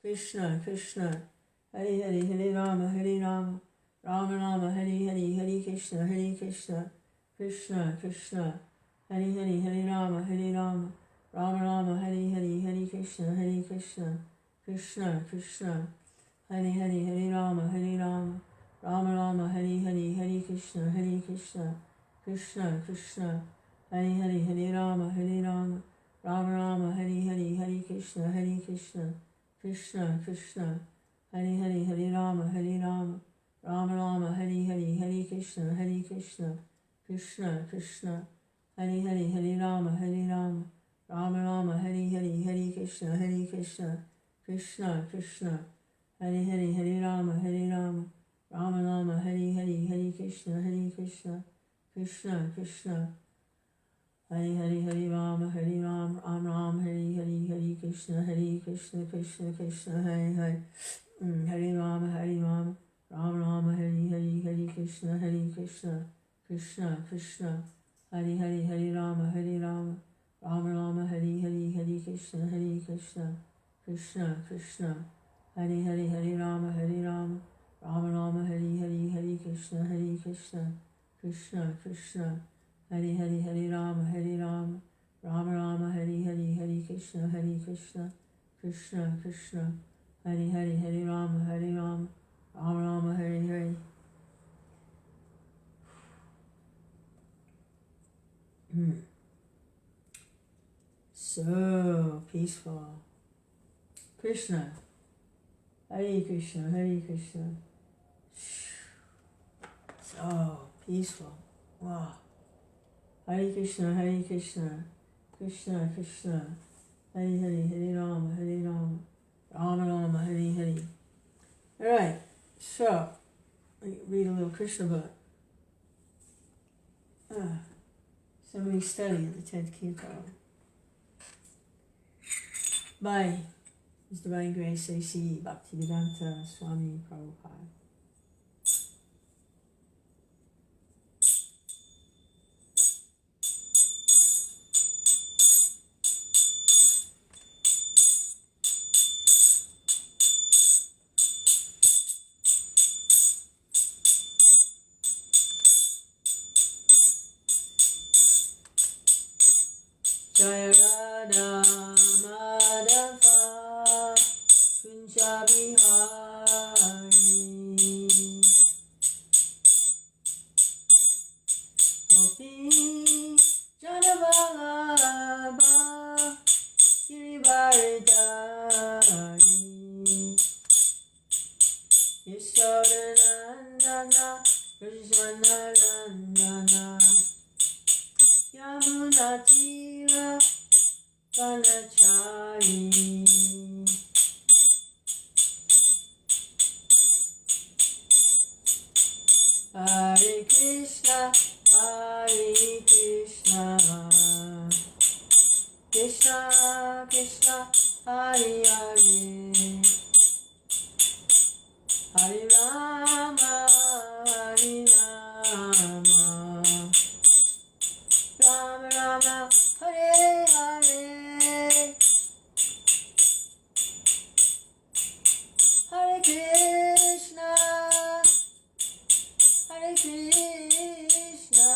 Krishna, Krishna, Hare Hare, Hare Rama, Hare Rama, Rama Rama, Hare Hare, Hare Krishna, Krishna, Krishna, Hare Hare, Hare Rama, Hare Rama, Rama Rama, Hare Hare, Hare Krishna, Krishna, Krishna, Hare Hare, Hare Rama, Hare Rama, Rama Rama, Hare Hare, Hare Krishna, Krishna, Krishna, Hare Hare, Hare Rama, Hare Rama, Rama Rama, Hare Hare, Hare Krishna, Krishna, Krishna, Hare Hare, Hare Rama, Hare Rama, Rama Rama, Hare Hare, Hare Krishna, Krishna, Krishna, Hare Hare, Hare Rama, Hare Rama, Rama Rama, Hare Hare, Hare Krishna, Krishna, Krishna, Hare Hare, Hare Rama, Hare Rama, Rama Rama, Hare Hare, Hare Krishna, Krishna, Krishna, Hare Hare, Hare Rama, Hare Rama, Rama Rama, Hare Hare, Hare Krishna, Krishna, Krishna, Hare Hare, Hare Rama, Rama Rama, Hare Hare, Hare Krishna, Krishna, Krishna, Hare Hare, Hare Rama, Rama Rama, Hare Hare, Hare Krishna, Krishna, Krishna, Hare Hare, Hare Rama, Rama Rama, Hare Hare, Hare Krishna, Krishna, Krishna, Hare Hare, Hare Rama, Rama Rama, Hare Hare, Hare Krishna, Krishna, Krishna, Hare Hare, Hare Rama, Rama Rama, Hare Hare. So peaceful. Krishna, Hare Krishna, Hare Krishna. So peaceful. Wow. Hare Krishna, Krishna, Krishna, Hare Hare, Hare Rama, Rama Rama, Hare Hare. Alright, so, read a little Krishna book. Somebody study at the 10th Kirtan. By His Divine Grace A.C. Bhaktivedanta Swami Prabhupada. Jaya Radha Madhava Kunja Bihari Gopī Janavallabha Girivaridhari Yashodanandana Prajananandana Yamunatira Ganachari Hare Krishna, Krishna Krishna, Hare Hare, Hare Rama, Rama Rama, Hare Hare, Hare Krishna, Hare Krishna,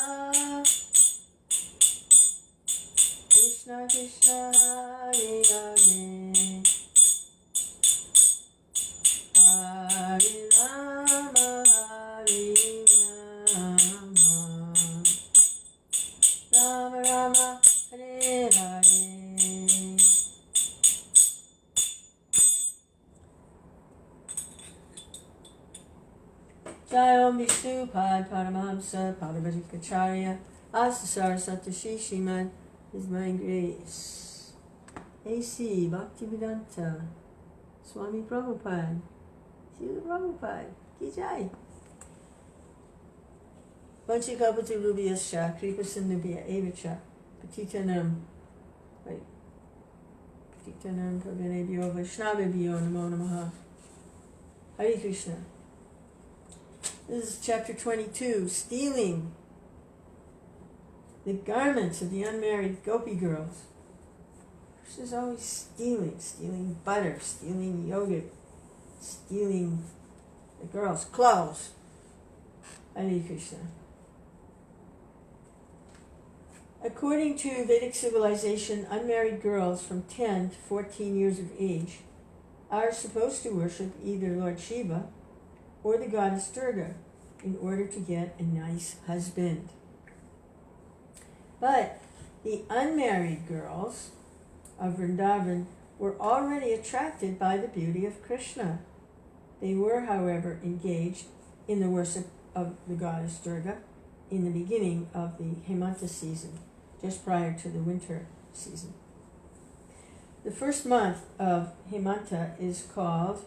Krishna Krishna, Hare Hare, Hare Rama, Hare Rama, Rama Rama, Hare Hare. Jayom Vishnu Pad Paramahamsa Paramahansa Asa Saraswati Srimad His Divine Grace A.C. Bhaktivedanta Swami Prabhupada Srila Prabhupada Ki Jai. Vanchikapatulubhyascha Kripa Sindhubhya Evacha Patitanam Pavanebhyo Vaishnavebhyo Namo Namaha. Hare Krishna. This is chapter 22, stealing the garments of the unmarried Gopī girls. Krishna's always stealing butter, stealing yogurt, stealing the girls' clothes. Hare Krishna. According to Vedic civilization, unmarried girls from 10 to 14 years of age are supposed to worship either Lord Shiva or the goddess Durga in order to get a nice husband. But the unmarried girls of Vrindavan were already attracted by the beauty of Krishna. They were, however, engaged in the worship of the goddess Durga in the beginning of the Hemanta season, just prior to the winter season. The first month of Hemanta is called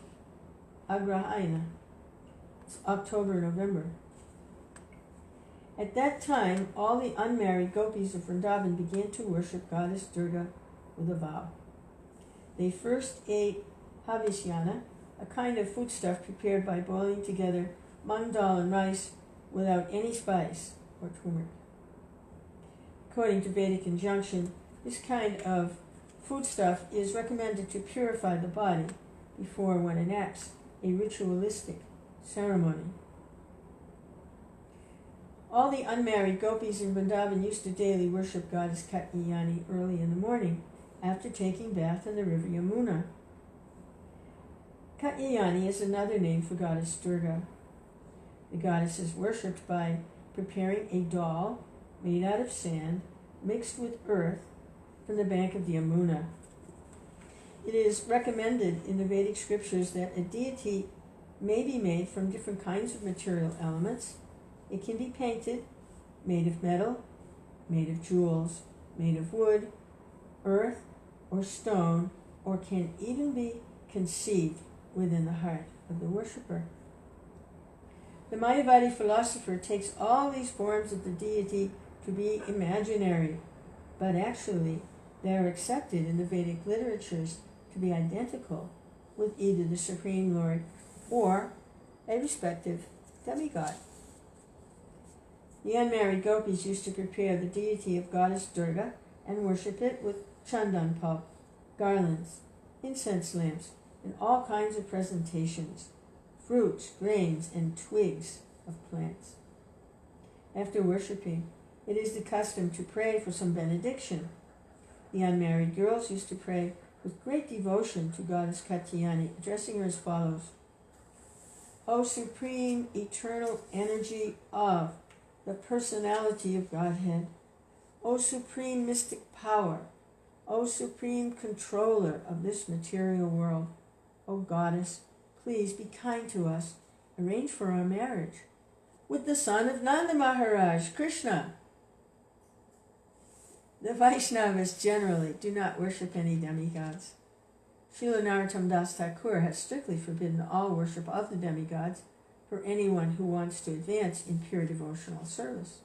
Agrahayana. It's October, November. At that time, all the unmarried gopis of Vrindavan began to worship goddess Durga with a vow. They first ate havisyana, a kind of foodstuff prepared by boiling together mung dal and rice without any spice or turmeric. According to Vedic injunction, this kind of foodstuff is recommended to purify the body before one enacts a ritualistic ceremony. All the unmarried gopis in Vrindavan used to daily worship goddess Katyayani early in the morning after taking bath in the river Yamuna. Katyayani is another name for goddess Durga. The goddess is worshipped by preparing a doll made out of sand mixed with earth from the bank of the Yamuna. It is recommended in the Vedic scriptures that a deity may be made from different kinds of material elements. It can be painted, made of metal, made of jewels, made of wood, earth, or stone, or can even be conceived within the heart of the worshipper. The Mayavadi philosopher takes all these forms of the deity to be imaginary, but actually they are accepted in the Vedic literatures to be identical with either the Supreme Lord or a respective demigod. The unmarried gopis used to prepare the deity of goddess Durga and worship it with chandan pulp, garlands, incense lamps, and all kinds of presentations, fruits, grains, and twigs of plants. After worshipping, it is the custom to pray for some benediction. The unmarried girls used to pray with great devotion to goddess Katyayani, addressing her as follows: O supreme eternal energy of the personality of Godhead, O supreme mystic power, O supreme controller of this material world, O goddess, please be kind to us, arrange for our marriage with the son of Nanda Maharaj, Krishna. The Vaishnavas generally do not worship any demigods. Srila Narottam Das Thakur has strictly forbidden all worship of the demigods for anyone who wants to advance in pure devotional service.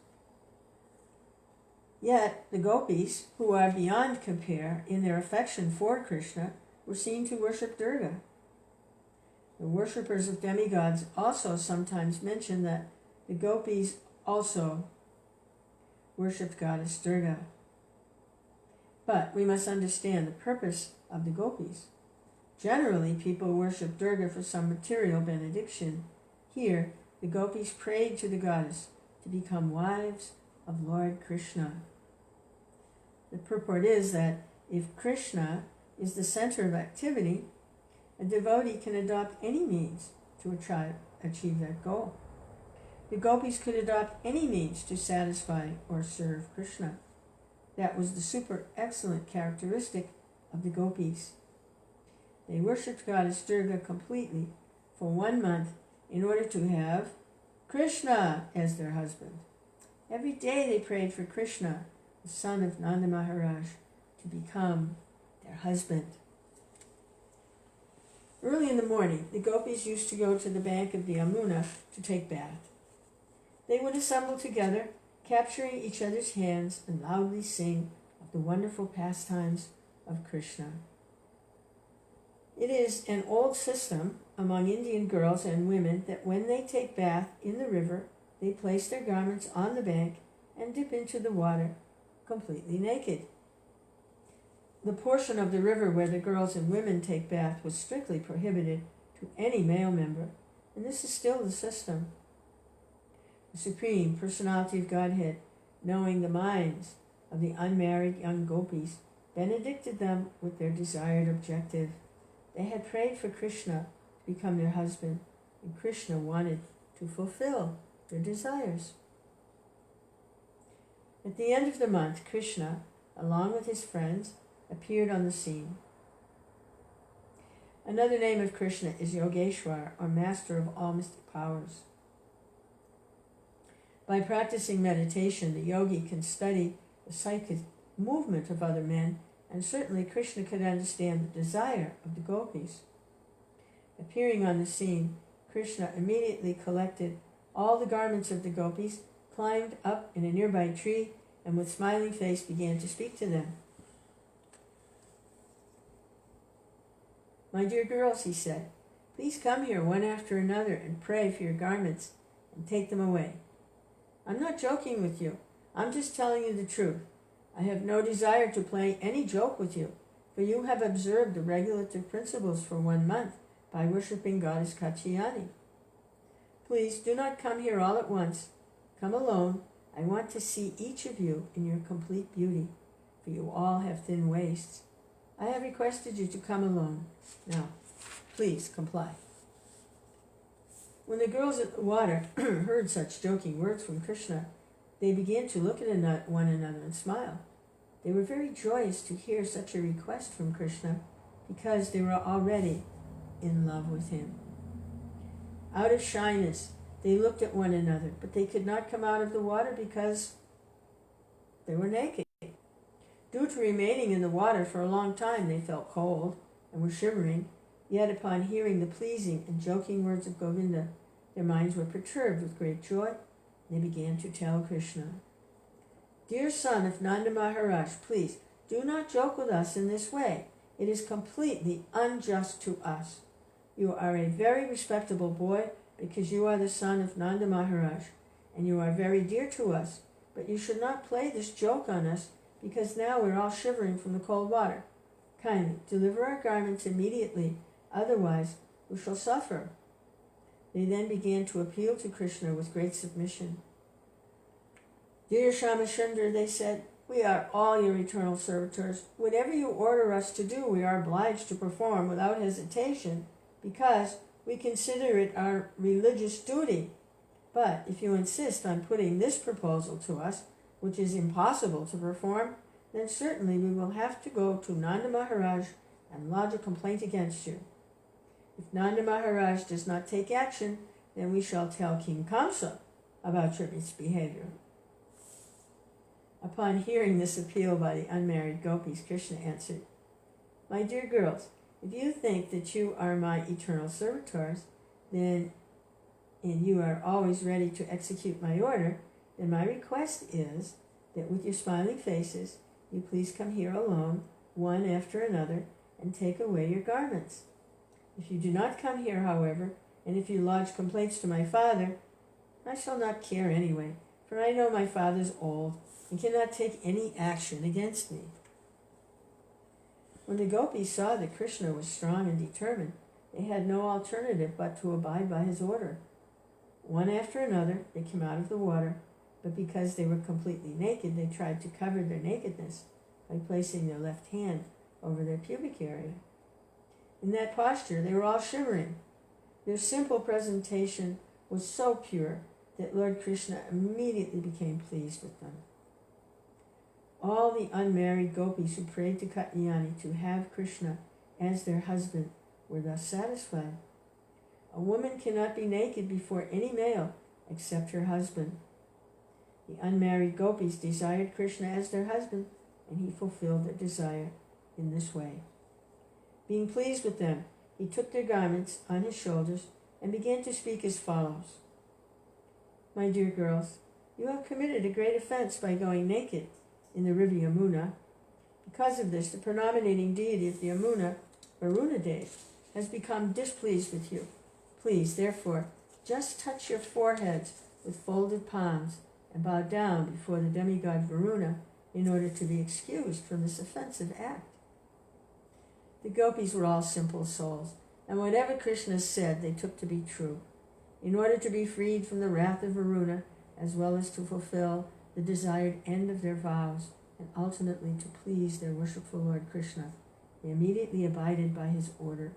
Yet the gopis, who are beyond compare in their affection for Krishna, were seen to worship Durga. The worshippers of demigods also sometimes mention that the gopis also worshipped goddess Durga. But we must understand the purpose of the gopis. Generally, people worship Durga for some material benediction. Here, the gopis prayed to the goddess to become wives of Lord Krishna. The purport is that if Krishna is the center of activity, a devotee can adopt any means to achieve that goal. The gopis could adopt any means to satisfy or serve Krishna. That was the super excellent characteristic of the gopis. They worshipped goddess Durga completely for 1 month in order to have Krishna as their husband. Every day they prayed for Krishna, the son of Nanda Maharaj, to become their husband. Early in the morning, the gopis used to go to the bank of the Yamuna to take bath. They would assemble together, capturing each other's hands, and loudly sing of the wonderful pastimes of Krishna. It is an old system among Indian girls and women that when they take bath in the river, they place their garments on the bank and dip into the water completely naked. The portion of the river where the girls and women take bath was strictly prohibited to any male member, and this is still the system. The Supreme Personality of Godhead, knowing the minds of the unmarried young gopis, benedicted them with their desired objective. They had prayed for Krishna to become their husband, and Krishna wanted to fulfill their desires. At the end of the month, Krishna, along with his friends, appeared on the scene. Another name of Krishna is Yogeshwar, or master of all mystic powers. By practicing meditation, the yogi can study the psychic movement of other men, and certainly Krishna could understand the desire of the gopis. Appearing on the scene, Krishna immediately collected all the garments of the gopis, climbed up in a nearby tree, and with smiling face began to speak to them. "My dear girls," he said, "please come here one after another and pray for your garments and take them away. I'm not joking with you. I'm just telling you the truth. I have no desire to play any joke with you, for you have observed the regulative principles for 1 month by worshipping Goddess Katyayani. Please do not come here all at once. Come alone. I want to see each of you in your complete beauty, for you all have thin waists. I have requested you to come alone. Now, please comply." When the girls at the water heard such joking words from Krishna, they began to look at one another and smile. They were very joyous to hear such a request from Krishna because they were already in love with him. Out of shyness, they looked at one another, but they could not come out of the water because they were naked. Due to remaining in the water for a long time, they felt cold and were shivering. Yet upon hearing the pleasing and joking words of Govinda, their minds were perturbed with great joy. They began to tell Krishna, "Dear son of Nanda Maharaj, please do not joke with us in this way. It is completely unjust to us. You are a very respectable boy because you are the son of Nanda Maharaj, and you are very dear to us, but you should not play this joke on us because now we're all shivering from the cold water. Kindly deliver our garments immediately, otherwise we shall suffer." They then began to appeal to Krishna with great submission. "Dear Shamachandra," they said, "we are all your eternal servitors. Whatever you order us to do, we are obliged to perform without hesitation because we consider it our religious duty. But if you insist on putting this proposal to us, which is impossible to perform, then certainly we will have to go to Nanda Maharaj and lodge a complaint against you. If Nanda Maharaj does not take action, then we shall tell King Kamsa about your misbehavior." Upon hearing this appeal by the unmarried gopis, Krishna answered, "My dear girls, if you think that you are my eternal servitors, and you are always ready to execute my order, then my request is that with your smiling faces, you please come here alone, one after another, and take away your garments. If you do not come here, however, and if you lodge complaints to my father, I shall not care anyway, for I know my father's old and cannot take any action against me." When the gopis saw that Krishna was strong and determined, they had no alternative but to abide by his order. One after another, they came out of the water, but because they were completely naked, they tried to cover their nakedness by placing their left hand over their pubic area. In that posture, they were all shivering. Their simple presentation was so pure that Lord Krishna immediately became pleased with them. All the unmarried gopis who prayed to Katyayani to have Krishna as their husband were thus satisfied. A woman cannot be naked before any male except her husband. The unmarried gopis desired Krishna as their husband, and he fulfilled their desire in this way. Being pleased with them, he took their garments on his shoulders and began to speak as follows. "My dear girls, you have committed a great offense by going naked in the river Yamuna. Because of this, the predominating deity of the Yamuna, Varuna Dev, has become displeased with you. Please, therefore, just touch your foreheads with folded palms and bow down before the demigod Varuna in order to be excused from this offensive act." The gopis were all simple souls, and whatever Krishna said they took to be true. In order to be freed from the wrath of Varuna, as well as to fulfill the desired end of their vows, and ultimately to please their worshipful Lord Krishna, they immediately abided by his order.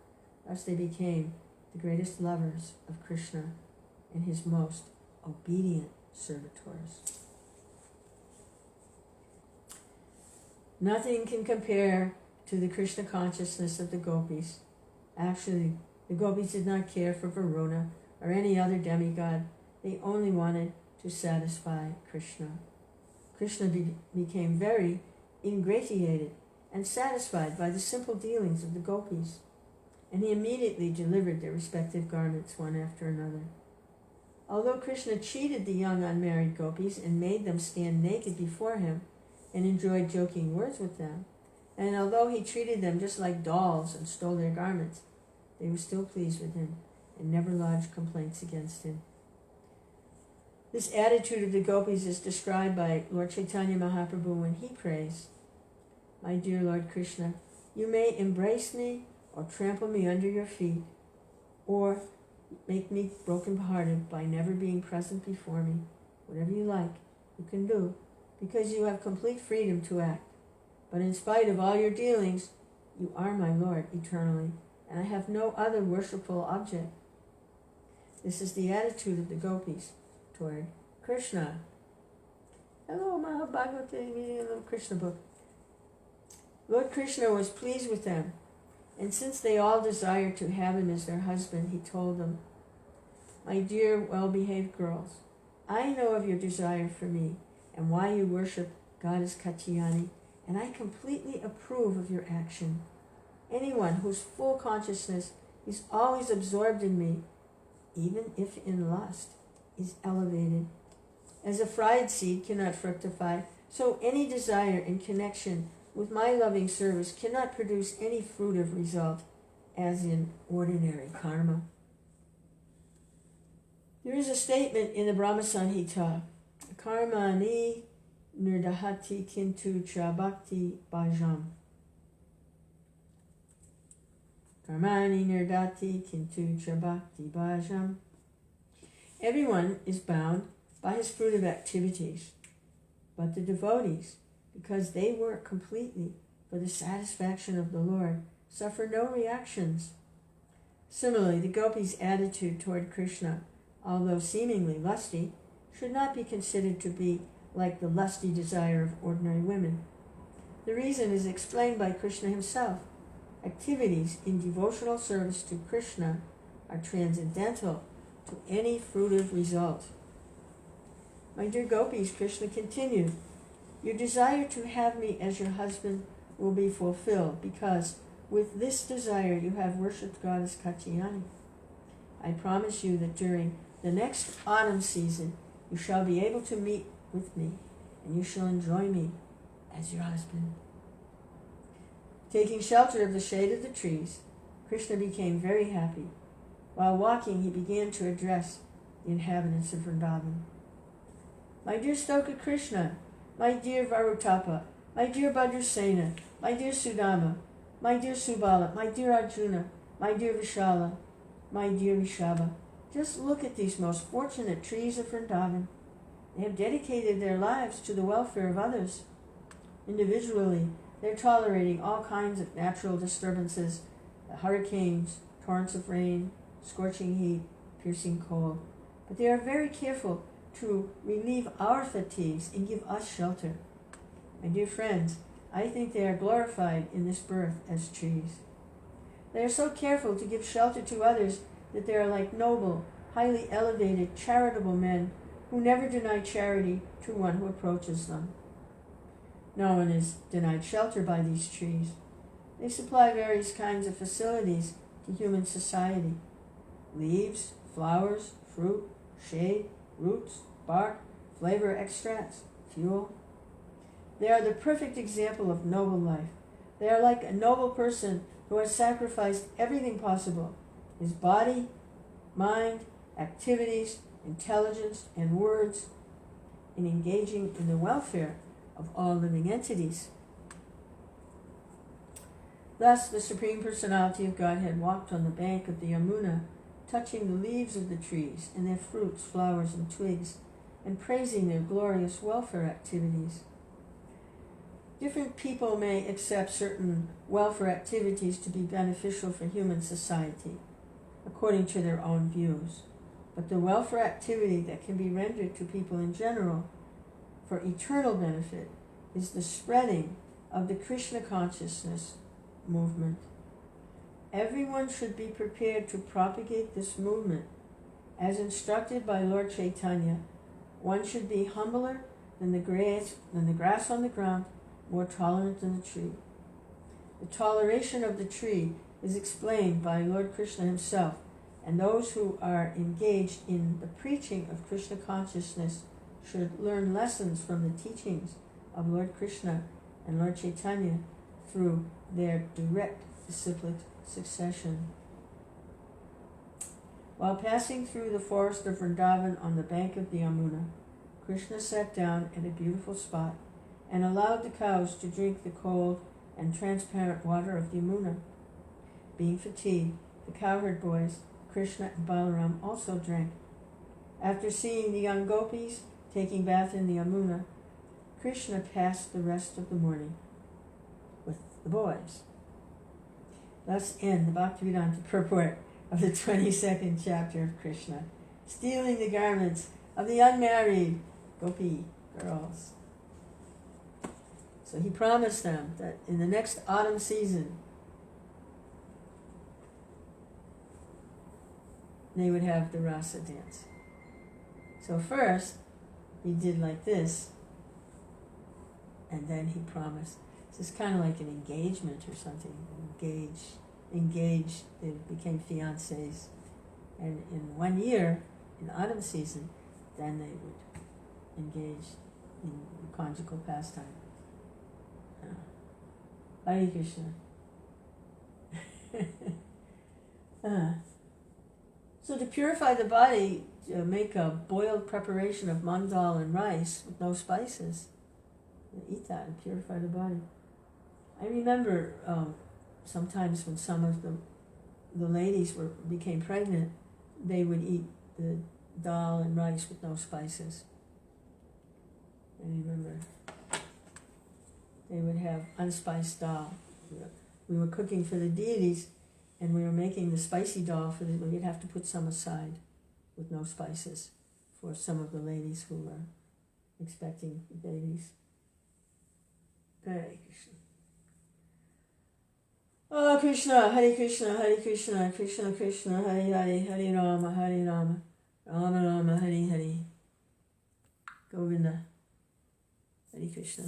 Thus they became the greatest lovers of Krishna and his most obedient servitors. Nothing can compare to the Krishna consciousness of the gopis. Actually, the gopis did not care for Varuna or any other demigod. They only wanted to satisfy Krishna. Krishna became very ingratiated and satisfied by the simple dealings of the gopis, and he immediately delivered their respective garments one after another. Although Krishna cheated the young unmarried gopis and made them stand naked before him and enjoyed joking words with them, and although he treated them just like dolls and stole their garments, they were still pleased with him and never lodged complaints against him. This attitude of the gopis is described by Lord Chaitanya Mahaprabhu when he prays, "My dear Lord Krishna, you may embrace me or trample me under your feet, or make me broken-hearted by never being present before me. Whatever you like, you can do, because you have complete freedom to act. But in spite of all your dealings, you are my Lord eternally, and I have no other worshipful object." This is the attitude of the gopis toward Krishna. Hello, Mahabhagavata, reading a little Krishna book. Lord Krishna was pleased with them, and since they all desired to have him as their husband, he told them, "My dear, well-behaved girls, I know of your desire for me and why you worship Goddess Katyayani, and I completely approve of your action. Anyone whose full consciousness is always absorbed in me, even if in lust, is elevated. As a fried seed cannot fructify, so any desire in connection with my loving service cannot produce any fruitive result, as in ordinary karma." There is a statement in the Brahma Samhita, "Karmani nirdahati kintu cha bhakti bhajam." Karmani nirdati kintu cha bhakti bhajam. Everyone is bound by his fruitive activities, but the devotees, because they work completely for the satisfaction of the Lord, suffer no reactions. Similarly, the gopis' attitude toward Krishna, although seemingly lusty, should not be considered to be like the lusty desire of ordinary women. The reason is explained by Krishna himself. Activities in devotional service to Krishna are transcendental to any fruitive result. My dear gopis, Krishna continued, "Your desire to have me as your husband will be fulfilled, because with this desire you have worshipped Goddess Katyayani. I promise you that during the next autumn season you shall be able to meet with me, and you shall enjoy me as your husband." Taking shelter of the shade of the trees, Krishna became very happy. While walking, he began to address the inhabitants of Vrindavan. "My dear Stoka Krishna, my dear Varutapa, my dear Bhadrasena, my dear Sudama, my dear Subala, my dear Arjuna, my dear Vishala, my dear Vishava, just look at these most fortunate trees of Vrindavan. They have dedicated their lives to the welfare of others. Individually, they're tolerating all kinds of natural disturbances, hurricanes, torrents of rain, scorching heat, piercing cold. But they are very careful to relieve our fatigues and give us shelter. My dear friends, I think they are glorified in this birth as trees. They are so careful to give shelter to others that they are like noble, highly elevated, charitable men who never deny charity to one who approaches them. No one is denied shelter by these trees. They supply various kinds of facilities to human society: leaves, flowers, fruit, shade, roots, bark, flavor extracts, fuel. They are the perfect example of noble life. They are like a noble person who has sacrificed everything possible: his body, mind, activities, intelligence, and words in engaging in the welfare of all living entities. Thus, the Supreme Personality of Godhead walked on the bank of the Yamuna, touching the leaves of the trees and their fruits, flowers, and twigs, and praising their glorious welfare activities. Different people may accept certain welfare activities to be beneficial for human society, according to their own views. But the welfare activity that can be rendered to people in general for eternal benefit is the spreading of the Krishna consciousness movement. Everyone should be prepared to propagate this movement. As instructed by Lord Chaitanya, one should be humbler than the grass on the ground, more tolerant than the tree. The toleration of the tree is explained by Lord Krishna himself, and those who are engaged in the preaching of Krishna consciousness should learn lessons from the teachings of Lord Krishna and Lord Chaitanya through their direct disciplic succession. While passing through the forest of Vrindavan on the bank of the Yamuna, Krishna sat down at a beautiful spot and allowed the cows to drink the cold and transparent water of the Yamuna. Being fatigued, the cowherd boys, Krishna and Balaram, also drank. After seeing the young gopis taking bath in the Yamuna, Krishna passed the rest of the morning with the boys. Thus end the Bhaktivedanta purport of the 22nd chapter of Krishna, stealing the garments of the unmarried Gopī girls. So he promised them that in the next autumn season, they would have the rasa dance. So first, he did like this, and then he promised. This is kind of like an engagement or something. Engaged, they became fiancés. And in 1 year, in autumn season, then they would engage in conjugal pastime. Hare Krishna. So to purify the body, make a boiled preparation of mung dal and rice with no spices. Eat that and purify the body. I remember sometimes when some of the ladies became pregnant, they would eat the dal and rice with no spices. I remember they would have unspiced dal. We were cooking for the deities, and we were making the spicy dal for the. We'd have to put some aside with no spices for some of the ladies who were expecting babies. Hare Krishna. Oh Krishna, Hare Krishna, Hare Krishna, Krishna Krishna, Hare Hare, Hare Rama, Hare Rama, Rama Rama, Hare Hare. Govinda, Hare Krishna.